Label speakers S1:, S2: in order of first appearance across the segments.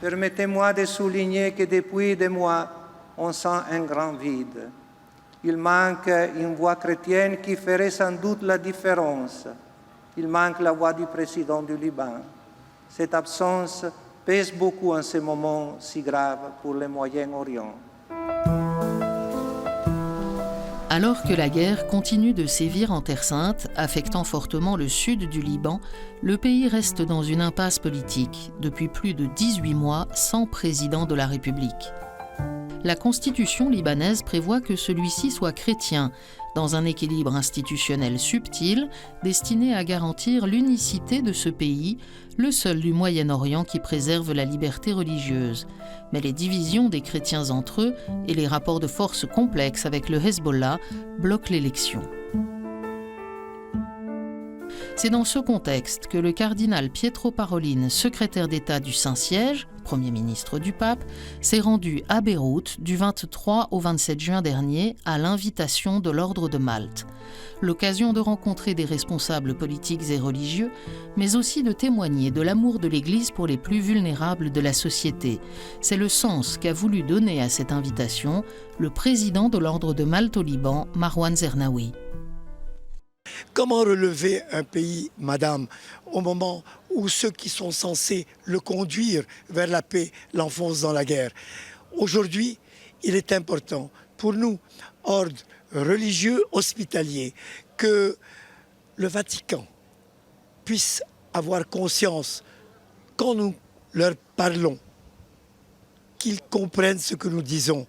S1: permettez-moi de souligner que depuis des mois, on sent un grand vide. Il manque une voix chrétienne qui ferait sans doute la différence. Il manque la voix du président du Liban. Cette absence pèse beaucoup en ce moment si grave pour le Moyen-Orient.
S2: Alors que la guerre continue de sévir en Terre Sainte, affectant fortement le sud du Liban, le pays reste dans une impasse politique, depuis plus de 18 mois sans président de la République. La constitution libanaise prévoit que celui-ci soit chrétien, dans un équilibre institutionnel subtil destiné à garantir l'unicité de ce pays, le seul du Moyen-Orient qui préserve la liberté religieuse. Mais les divisions des chrétiens entre eux et les rapports de force complexes avec le Hezbollah bloquent l'élection. C'est dans ce contexte que le cardinal Pietro Parolin, secrétaire d'État du Saint-Siège, Premier ministre du pape, s'est rendu à Beyrouth du 23 au 27 juin dernier à l'invitation de l'Ordre de Malte. L'occasion de rencontrer des responsables politiques et religieux, mais aussi de témoigner de l'amour de l'Église pour les plus vulnérables de la société. C'est le sens qu'a voulu donner à cette invitation le président de l'Ordre de Malte au Liban, Marwan Zernaoui.
S3: Comment relever un pays, madame, au moment où ceux qui sont censés le conduire vers la paix l'enfoncent dans la guerre? Aujourd'hui, il est important pour nous, ordre religieux hospitalier, que le Vatican puisse avoir conscience, quand nous leur parlons, qu'ils comprennent ce que nous disons,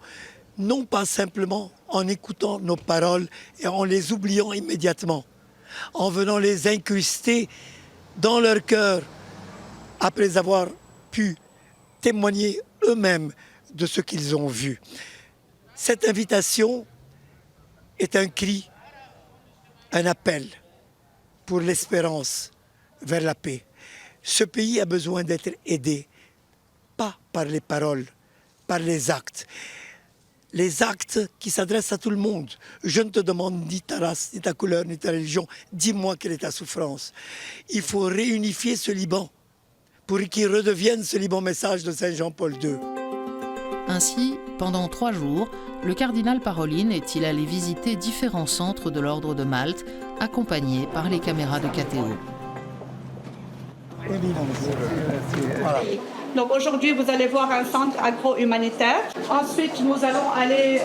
S3: non pas simplement en écoutant nos paroles et en les oubliant immédiatement, en venant les incruster dans leur cœur après avoir pu témoigner eux-mêmes de ce qu'ils ont vu. Cette invitation est un cri, un appel pour l'espérance vers la paix. Ce pays a besoin d'être aidé, pas par les paroles, par les actes. Les actes qui s'adressent à tout le monde. Je ne te demande ni ta race, ni ta couleur, ni ta religion. Dis-moi quelle est ta souffrance. Il faut réunifier ce Liban pour qu'il redevienne ce Liban message de Saint Jean-Paul II.
S2: Ainsi, pendant 3 jours, le cardinal Parolin est-il allé visiter différents centres de l'Ordre de Malte, accompagné par les caméras de KTO.
S3: Voilà.
S4: Donc aujourd'hui, vous allez voir un centre agro-humanitaire. Ensuite, nous allons aller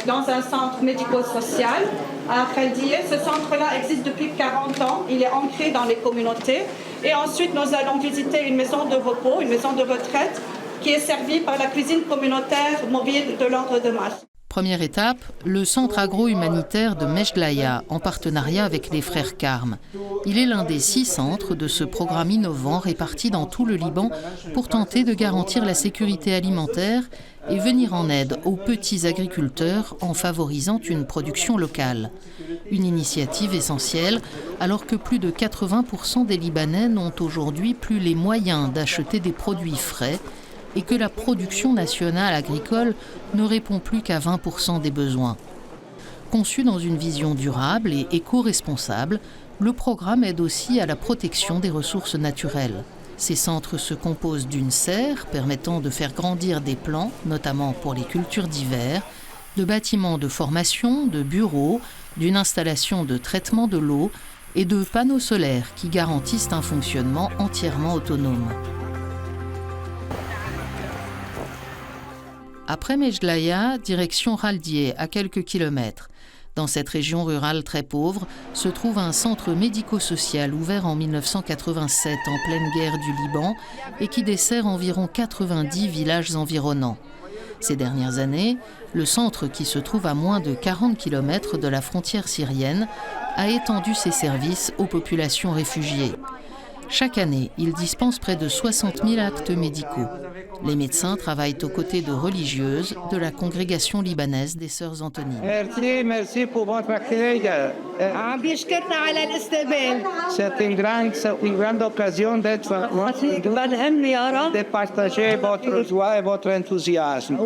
S4: dans un centre médico-social à Khaldiye. Ce centre-là existe depuis 40 ans. Il est ancré dans les communautés. Et ensuite, nous allons visiter une maison de repos, une maison de retraite, qui est servie par la cuisine communautaire mobile de l'Ordre de Malte.
S2: Première étape, le centre agro-humanitaire de Mejdlaïa, en partenariat avec les frères Carme. Il est l'un des 6 centres de ce programme innovant réparti dans tout le Liban pour tenter de garantir la sécurité alimentaire et venir en aide aux petits agriculteurs en favorisant une production locale. Une initiative essentielle alors que plus de 80% des Libanais n'ont aujourd'hui plus les moyens d'acheter des produits frais et que la production nationale agricole ne répond plus qu'à 20% des besoins. Conçu dans une vision durable et éco-responsable, le programme aide aussi à la protection des ressources naturelles. Ces centres se composent d'une serre permettant de faire grandir des plants, notamment pour les cultures d'hiver, de bâtiments de formation, de bureaux, d'une installation de traitement de l'eau et de panneaux solaires qui garantissent un fonctionnement entièrement autonome. Après Mejdlaïa, direction Khaldiye, à quelques kilomètres. Dans cette région rurale très pauvre, se trouve un centre médico-social ouvert en 1987 en pleine guerre du Liban et qui dessert environ 90 villages environnants. Ces dernières années, le centre, qui se trouve à moins de 40 km de la frontière syrienne, a étendu ses services aux populations réfugiées. Chaque année, il dispense près de 60 000 actes médicaux. Les médecins travaillent aux côtés de religieuses de la congrégation libanaise des Sœurs Antonines.
S5: Merci pour votre accueil. C'est une grande occasion de partager votre joie et votre enthousiasme.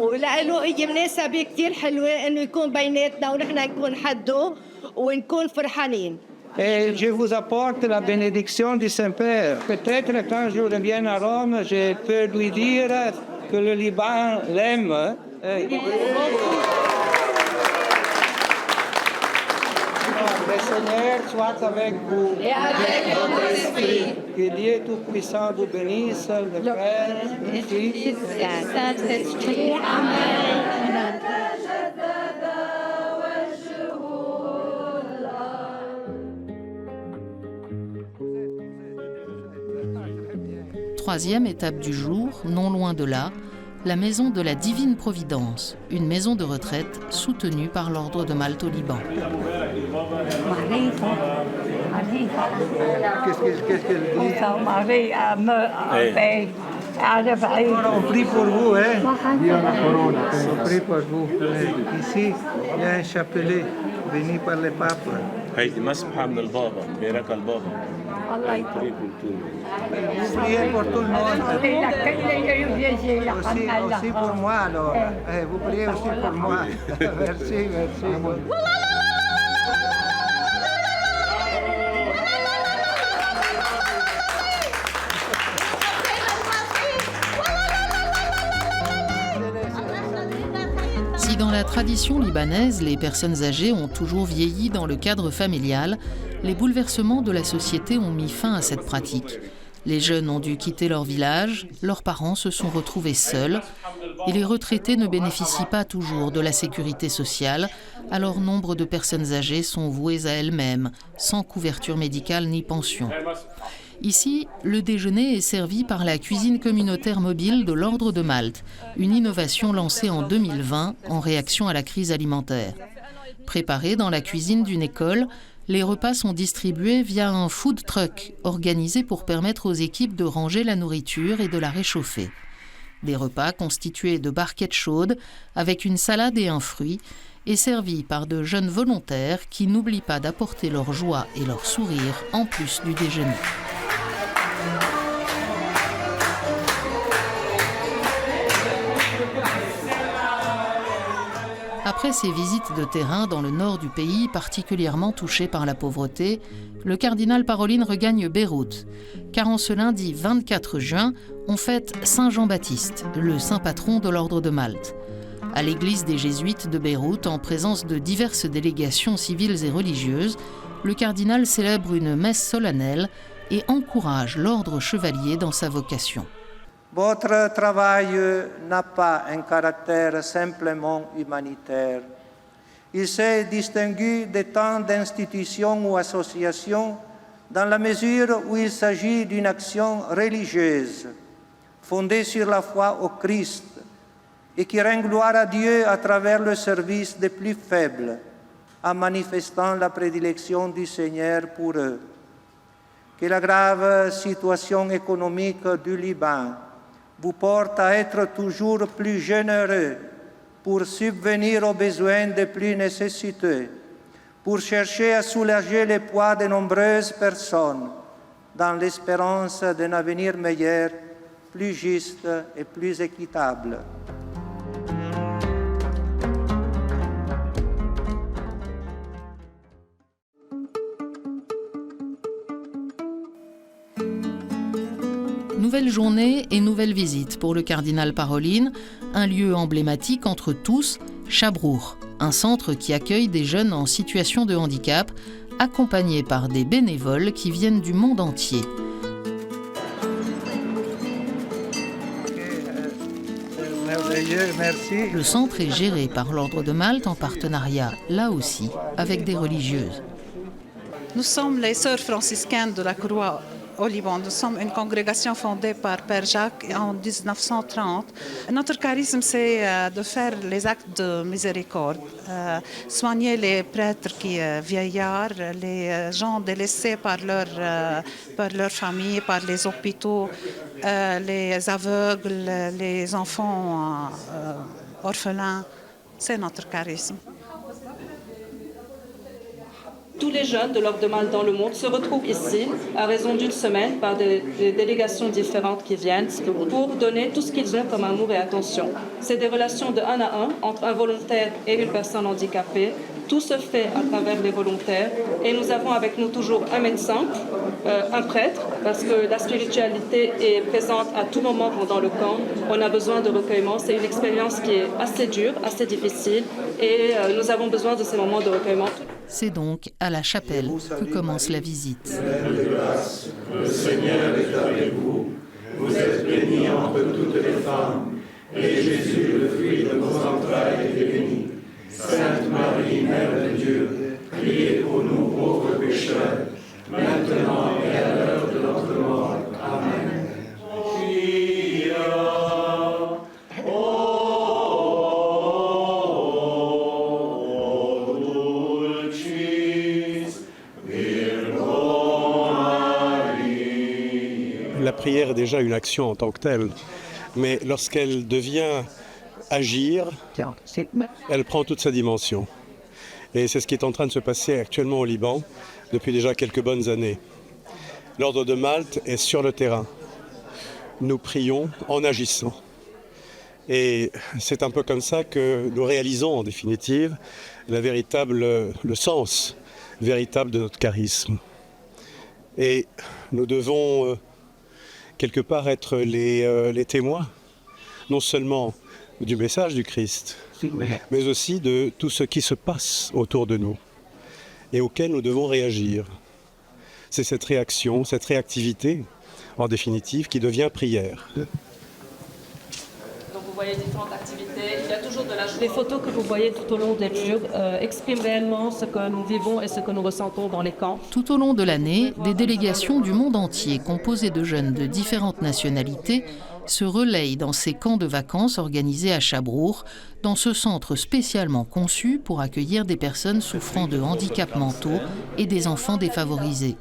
S5: Et je vous apporte la bénédiction du Saint-Père. Peut-être quand je reviens à Rome, je peux lui dire que le Liban l'aime. Le Seigneur soit avec vous.
S6: Et avec votre esprit.
S5: Que Dieu Tout-Puissant vous bénisse, le Père, le Fils
S6: et le Saint-Esprit. Amen.
S2: Troisième étape du jour, non loin de là, la maison de la Divine Providence, une maison de retraite soutenue par l'Ordre de Malte au Liban.
S1: Qu'est-ce qu'elle dit? On prie pour vous, hein? On prie pour vous. Ici, il y a un chapelet béni par le pape.
S7: هيدي مسبحة من البابا بارك البابا
S1: Vous priez pour tout le monde. Aussi pour moi, alors. Vous priez aussi pour moi. Merci.
S2: Si dans la tradition libanaise, les personnes âgées ont toujours vieilli dans le cadre familial, les bouleversements de la société ont mis fin à cette pratique. Les jeunes ont dû quitter leur village, leurs parents se sont retrouvés seuls et les retraités ne bénéficient pas toujours de la sécurité sociale, alors nombre de personnes âgées sont vouées à elles-mêmes, sans couverture médicale ni pension. Ici, le déjeuner est servi par la cuisine communautaire mobile de l'Ordre de Malte, une innovation lancée en 2020 en réaction à la crise alimentaire. Préparés dans la cuisine d'une école, les repas sont distribués via un food truck organisé pour permettre aux équipes de ranger la nourriture et de la réchauffer. Des repas constitués de barquettes chaudes avec une salade et un fruit et servis par de jeunes volontaires qui n'oublient pas d'apporter leur joie et leur sourire en plus du déjeuner. Après ses visites de terrain dans le nord du pays, particulièrement touché par la pauvreté, le cardinal Parolin regagne Beyrouth, car en ce lundi 24 juin, on fête Saint Jean-Baptiste, le saint patron de l'Ordre de Malte. À l'église des Jésuites de Beyrouth, en présence de diverses délégations civiles et religieuses, le cardinal célèbre une messe solennelle et encourage l'ordre chevalier dans sa vocation.
S1: Votre travail n'a pas un caractère simplement humanitaire. Il s'est distingué de tant d'institutions ou associations dans la mesure où il s'agit d'une action religieuse, fondée sur la foi au Christ et qui rend gloire à Dieu à travers le service des plus faibles, en manifestant la prédilection du Seigneur pour eux. Que la grave situation économique du Liban vous porte à être toujours plus généreux pour subvenir aux besoins des plus nécessiteux, pour chercher à soulager le poids de nombreuses personnes dans l'espérance d'un avenir meilleur, plus juste et plus équitable.
S2: Nouvelle journée et nouvelle visite pour le cardinal Parolin, un lieu emblématique entre tous, Chabrour, un centre qui accueille des jeunes en situation de handicap, accompagnés par des bénévoles qui viennent du monde entier.
S1: Merci.
S2: Le centre est géré par l'Ordre de Malte en partenariat, là aussi, avec des religieuses.
S8: Nous sommes les sœurs franciscaines de la Croix au Liban. Nous sommes une congrégation fondée par Père Jacques en 1930. Notre charisme, c'est de faire les actes de miséricorde, soigner les prêtres vieillards, les gens délaissés par leur famille, par les hôpitaux, les aveugles, les enfants orphelins. C'est notre charisme.
S9: tous les jeunes de l'Ordre de Malte dans le monde se retrouvent ici à raison d'une semaine par des délégations différentes qui viennent pour donner tout ce qu'ils ont comme amour et attention. C'est des relations de 1 à 1 entre un volontaire et une personne handicapée. Tout se fait à travers les volontaires et nous avons avec nous toujours un médecin, un prêtre, parce que la spiritualité est présente à tout moment pendant le camp. On a besoin de recueillement. C'est une expérience qui est assez dure, assez difficile et nous avons besoin de ces moments de recueillement.
S2: C'est donc à la chapelle que commence la visite.
S10: Pleine de grâce, le Seigneur est avec vous. Vous êtes bénie entre toutes les femmes, et Jésus, le fruit de vos entrailles, est béni. Sainte Marie, Mère de Dieu, priez pour nous pauvres pécheurs, maintenant et à l'heure de notre mort. Amen.
S11: La prière est déjà une action en tant que telle, mais lorsqu'elle devient agir, elle prend toute sa dimension. Et c'est ce qui est en train de se passer actuellement au Liban depuis déjà quelques bonnes années. L'Ordre de Malte est sur le terrain. Nous prions en agissant. Et c'est un peu comme ça que nous réalisons en définitive le sens véritable de notre charisme. Et nous devons quelque part être les témoins, non seulement du message du Christ, mais aussi de tout ce qui se passe autour de nous et auquel nous devons réagir. C'est cette réaction, cette réactivité, en définitive, qui devient prière.
S9: Donc vous voyez différentes activités, il y a toujours de la joie. Les photos que vous voyez tout au long des murs expriment réellement ce que nous vivons et ce que nous ressentons dans les camps.
S2: Tout au long de l'année, des délégations du monde entier, composées de jeunes de différentes nationalités, se relayent dans ces camps de vacances organisés à Chabrour, dans ce centre spécialement conçu pour accueillir des personnes souffrant de handicaps mentaux et des enfants défavorisés.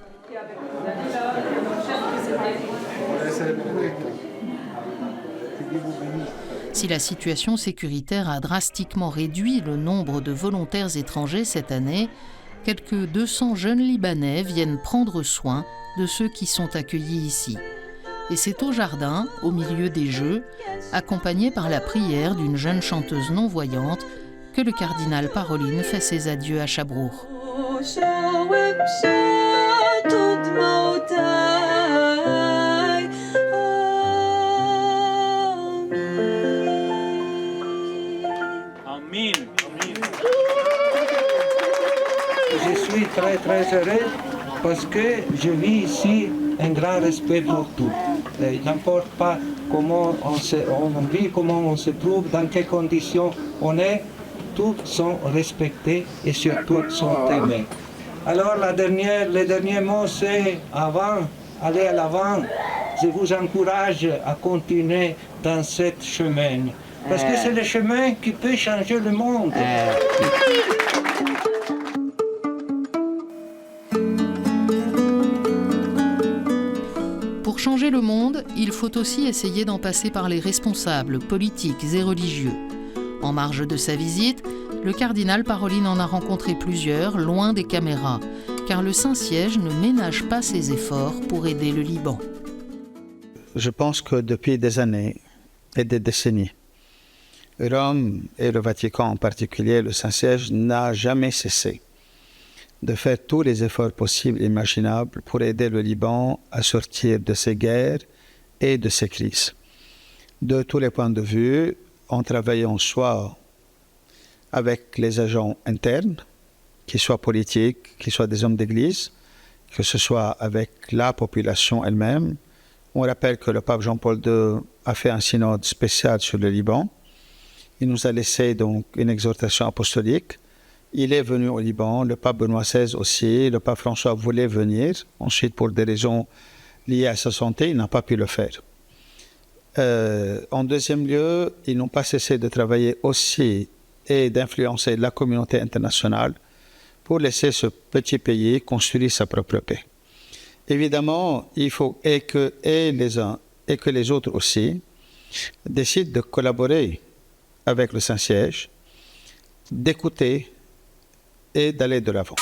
S2: Si la situation sécuritaire a drastiquement réduit le nombre de volontaires étrangers cette année, quelques 200 jeunes Libanais viennent prendre soin de ceux qui sont accueillis ici. Et c'est au jardin, au milieu des jeux, accompagné par la prière d'une jeune chanteuse non-voyante, que le cardinal Parolin fait ses adieux à Chabrour.
S5: Je suis très très heureux parce que je vis ici un grand respect pour tout. N'importe pas comment on vit, comment on se trouve, dans quelles conditions on est, tous sont respectés et surtout sont aimés. Alors le dernier mot c'est aller à l'avant. Je vous encourage à continuer dans ce chemin. Parce que c'est le chemin qui peut changer le monde.
S2: Pour changer le monde, il faut aussi essayer d'en passer par les responsables politiques et religieux. En marge de sa visite, le cardinal Parolin en a rencontré plusieurs, loin des caméras, car le Saint-Siège ne ménage pas ses efforts pour aider le Liban.
S12: Je pense que depuis des années et des décennies, Rome et le Vatican en particulier, le Saint-Siège, n'a jamais cessé de faire tous les efforts possibles et imaginables pour aider le Liban à sortir de ses guerres et de ses crises. De tous les points de vue, en travaillant soit avec les agents internes, qu'ils soient politiques, qu'ils soient des hommes d'église, que ce soit avec la population elle-même. On rappelle que le pape Jean-Paul II a fait un synode spécial sur le Liban. Il nous a laissé donc une exhortation apostolique. Il est venu au Liban, le pape Benoît XVI aussi, le pape François voulait venir. Ensuite, pour des raisons liées à sa santé, il n'a pas pu le faire. En deuxième lieu, ils n'ont pas cessé de travailler aussi et d'influencer la communauté internationale pour laisser ce petit pays construire sa propre paix. Évidemment, il faut que les uns et que les autres aussi décident de collaborer avec le Saint-Siège, d'écouter et d'aller de l'avant.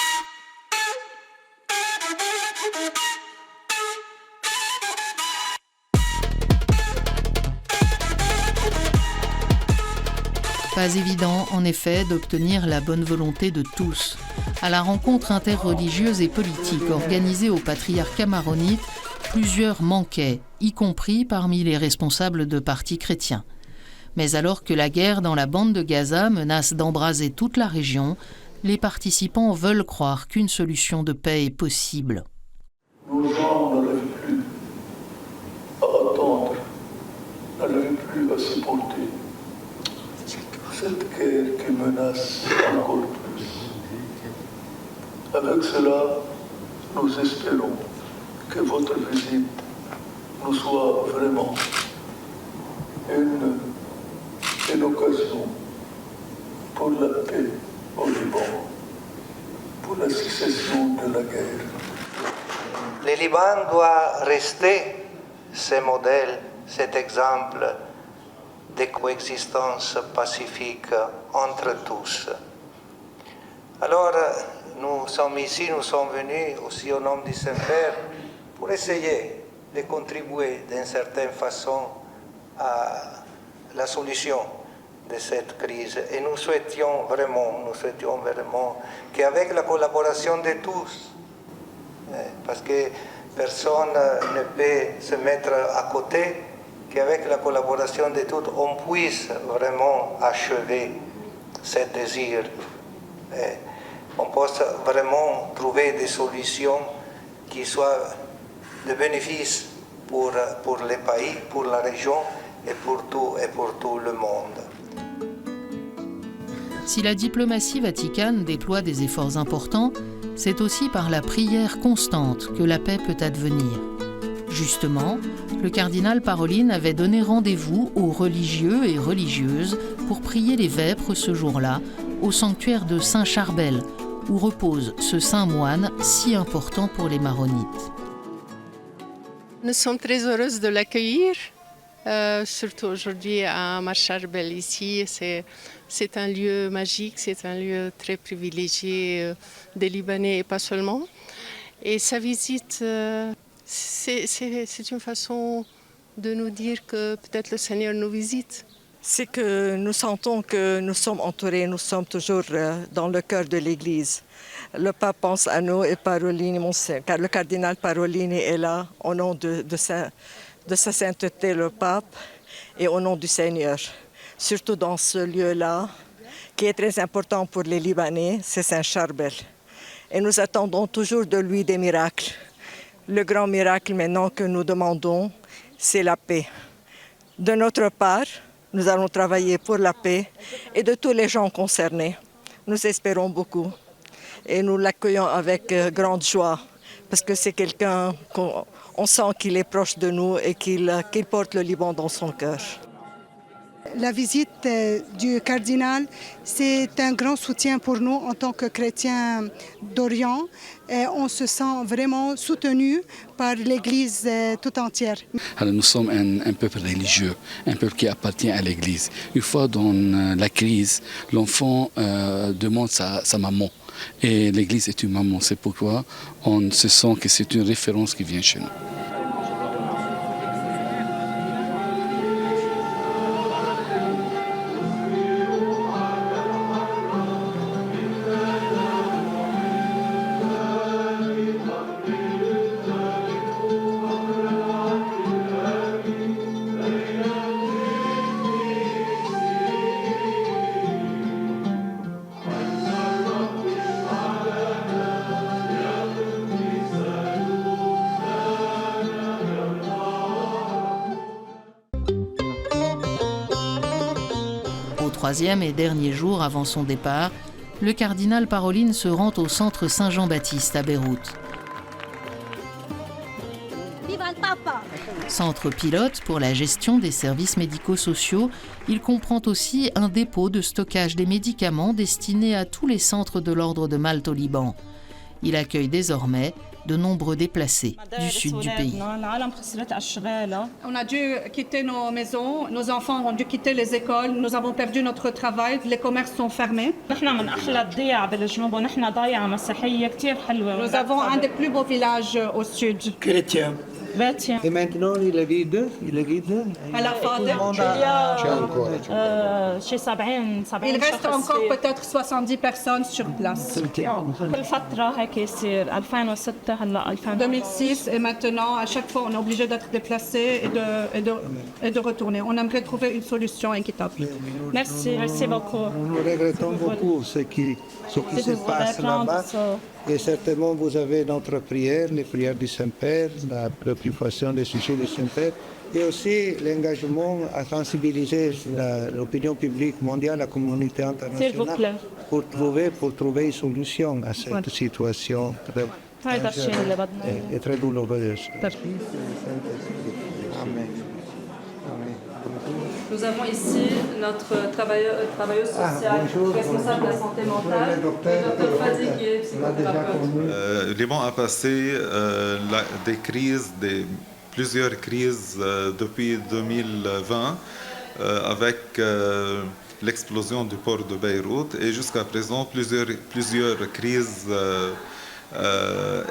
S2: Pas évident, en effet, d'obtenir la bonne volonté de tous. À la rencontre interreligieuse et politique organisée au patriarcat maronite, plusieurs manquaient, y compris parmi les responsables de partis chrétiens. Mais alors que la guerre dans la bande de Gaza menace d'embraser toute la région, les participants veulent croire qu'une solution de paix est possible.
S10: Nos gens n'arrivent plus à attendre, n'arrivent plus à supporter cette guerre qui menace encore plus. Avec cela, nous espérons que votre visite nous soit vraiment une occasion pour la paix au Liban, pour la cessation de la guerre.
S1: Le Liban doit rester ce modèle, cet exemple de coexistence pacifique entre tous. Alors, nous sommes ici, nous sommes venus aussi au nom du Saint-Père pour essayer de contribuer d'une certaine façon à la solution de cette crise. Et nous souhaitions vraiment qu'avec la collaboration de tous, parce que personne ne peut se mettre à côté, qu'avec la collaboration de tous, on puisse vraiment achever ce désir. On puisse vraiment trouver des solutions qui soient de bénéfice pour les pays, pour la région et pour tout le monde.
S2: Si la diplomatie vaticane déploie des efforts importants, c'est aussi par la prière constante que la paix peut advenir. Justement, le cardinal Parolin avait donné rendez-vous aux religieux et religieuses pour prier les vêpres ce jour-là au sanctuaire de Saint-Charbel, où repose ce saint moine si important pour les maronites.
S13: Nous sommes très heureuses de l'accueillir, surtout aujourd'hui à Mar-Charbel ici. C'est un lieu magique, c'est un lieu très privilégié des Libanais et pas seulement. Et sa visite, c'est une façon de nous dire que peut-être le Seigneur nous visite.
S14: C'est que nous sentons que nous sommes entourés, nous sommes toujours dans le cœur de l'Église. Le pape pense à nous et Parolin, car le cardinal Parolin est là au nom de sa sainteté, le pape, et au nom du Seigneur. Surtout dans ce lieu-là, qui est très important pour les Libanais, c'est Saint-Charbel. Et nous attendons toujours de lui des miracles. Le grand miracle maintenant que nous demandons, c'est la paix. De notre part, nous allons travailler pour la paix et de tous les gens concernés. Nous espérons beaucoup et nous l'accueillons avec grande joie parce que c'est quelqu'un qu'on sent qu'il est proche de nous et qu'il porte le Liban dans son cœur.
S15: La visite du cardinal, c'est un grand soutien pour nous en tant que chrétiens d'Orient. Et on se sent vraiment soutenu par l'Église tout entière.
S16: Alors nous sommes un peuple religieux, un peuple qui appartient à l'Église. Une fois dans la crise, l'enfant demande sa maman. Et l'Église est une maman. C'est pourquoi on se sent que c'est une référence qui vient chez nous.
S2: Troisième et dernier jour avant son départ, le cardinal Parolin se rend au centre Saint-Jean-Baptiste à Beyrouth. Centre pilote pour la gestion des services médico-sociaux, il comprend aussi un dépôt de stockage des médicaments destinés à tous les centres de l'ordre de Malte au Liban. Il accueille désormais de nombreux déplacés du sud du pays.
S4: On a dû quitter nos maisons, nos enfants ont dû quitter les écoles, nous avons perdu notre travail, les commerces sont fermés. Nous avons un des plus beaux villages au sud.
S3: Chrétiens,
S12: Et maintenant, il est vide.
S4: Alors, Father, il reste encore peut-être 70 personnes sur place. 2006 et maintenant, à chaque fois, on est obligé d'être déplacé et de retourner. On aimerait trouver une solution équitable.
S9: Merci beaucoup.
S1: Nous regrettons beaucoup ce qui se passe là-bas. Et certainement, vous avez notre prière, les prières du Saint-Père, la préoccupation des sujets du Saint-Père, et aussi l'engagement à sensibiliser l'opinion publique mondiale, la communauté internationale, pour trouver une solution à cette situation très douloureuse. Amen.
S9: Nous avons ici notre travailleuse sociale, responsable de la santé mentale, le docteur Fadi, qui est psychothérapeute.
S17: Le Liban a passé plusieurs crises depuis 2020 avec l'explosion du port de Beyrouth et jusqu'à présent plusieurs crises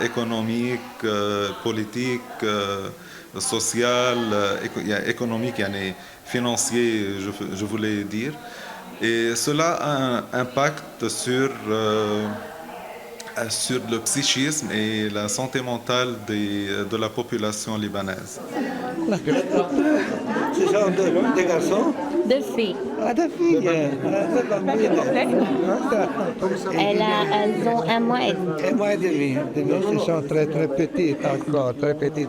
S17: économiques, politiques, sociales, économiques, financiers, je voulais dire. Et cela a un impact sur le psychisme et la santé mentale de la population libanaise.
S1: Ce sont des garçons?
S6: Deux filles.
S1: Deux filles.
S6: Elles ont 1 mois et demi.
S1: 1 mois et demi. Elles sont très petites encore, très petites.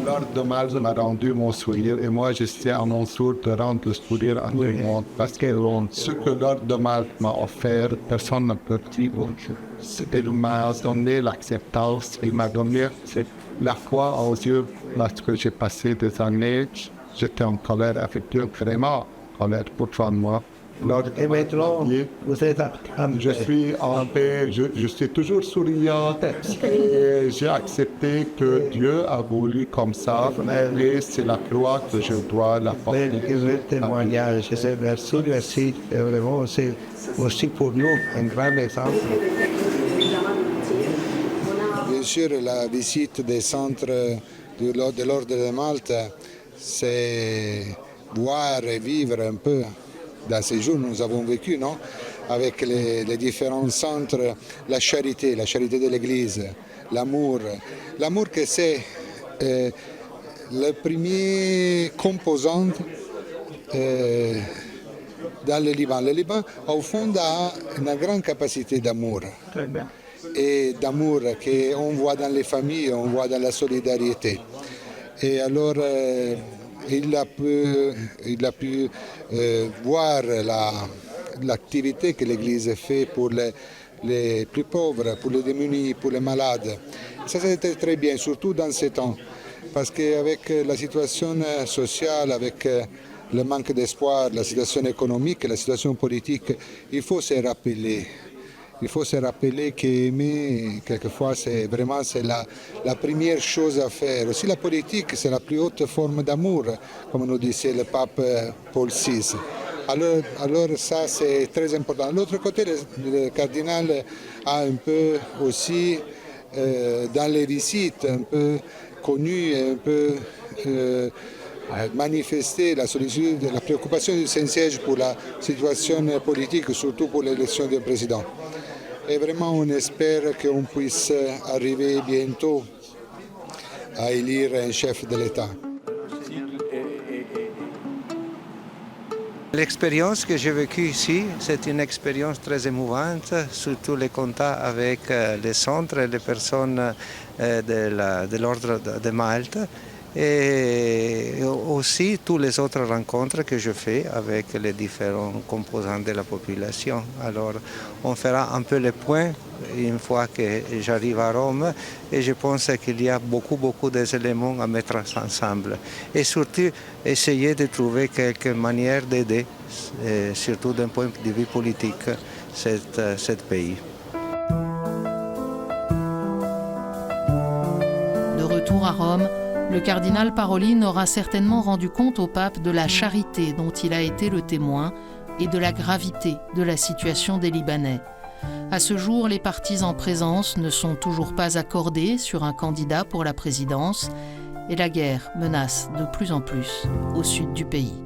S18: L'ordre de Malte m'a rendu mon sourire et moi je tiens à mon tour de rendre le sourire à tout le monde parce que ce que l'ordre de Malte m'a offert, personne ne peut dire. Il m'a donné l'acceptance, il m'a donné la foi aux yeux. Lorsque j'ai passé des années, j'étais en colère avec Dieu, vraiment en colère pour toi de moi.
S1: Et maintenant, vous êtes
S18: je suis en paix, je suis toujours souriant et j'ai accepté que Dieu a voulu comme ça et c'est la croix que je dois la porter.
S1: Le témoignage, merci, vraiment, c'est aussi pour nous un grand exemple.
S19: Bien sûr, la visite des centres de l'Ordre de Malte, c'est voir et vivre un peu. Dans ces jours, nous avons vécu, non? Avec les différents centres, la charité de l'Église, l'amour. L'amour que c'est le premier composant dans le Liban. Le Liban, au fond, a une grande capacité d'amour. Et d'amour qu'on voit dans les familles, on voit dans la solidarité. Et alors, il a pu voir l'activité que l'Église fait pour les plus pauvres, pour les démunis, pour les malades. Ça, c'était très bien, surtout dans ces temps. Parce qu'avec la situation sociale, avec le manque d'espoir, la situation économique, la situation politique, il faut se rappeler. Il faut se rappeler qu'aimer, quelquefois, c'est la première chose à faire. Aussi, la politique, c'est la plus haute forme d'amour, comme nous disait le pape Paul VI. Alors ça, c'est très important. De l'autre côté, le cardinal a un peu aussi, dans les visites, un peu connu, un peu manifesté la sollicitude, la préoccupation du Saint-Siège pour la situation politique, surtout pour l'élection du président. Et vraiment, on espère qu'on puisse arriver bientôt à élire un chef de l'État.
S1: L'expérience que j'ai vécue ici, c'est une expérience très émouvante, surtout les contacts avec les centres et les personnes de l'Ordre de Malte. Et aussi toutes les autres rencontres que je fais avec les différents composants de la population. Alors on fera un peu le point une fois que j'arrive à Rome et je pense qu'il y a beaucoup d'éléments à mettre ensemble et surtout essayer de trouver quelques manières d'aider, surtout d'un point de vue politique, ce pays.
S2: De retour à Rome, le cardinal Parolin aura certainement rendu compte au pape de la charité dont il a été le témoin et de la gravité de la situation des Libanais. À ce jour, les partis en présence ne sont toujours pas accordés sur un candidat pour la présidence et la guerre menace de plus en plus au sud du pays.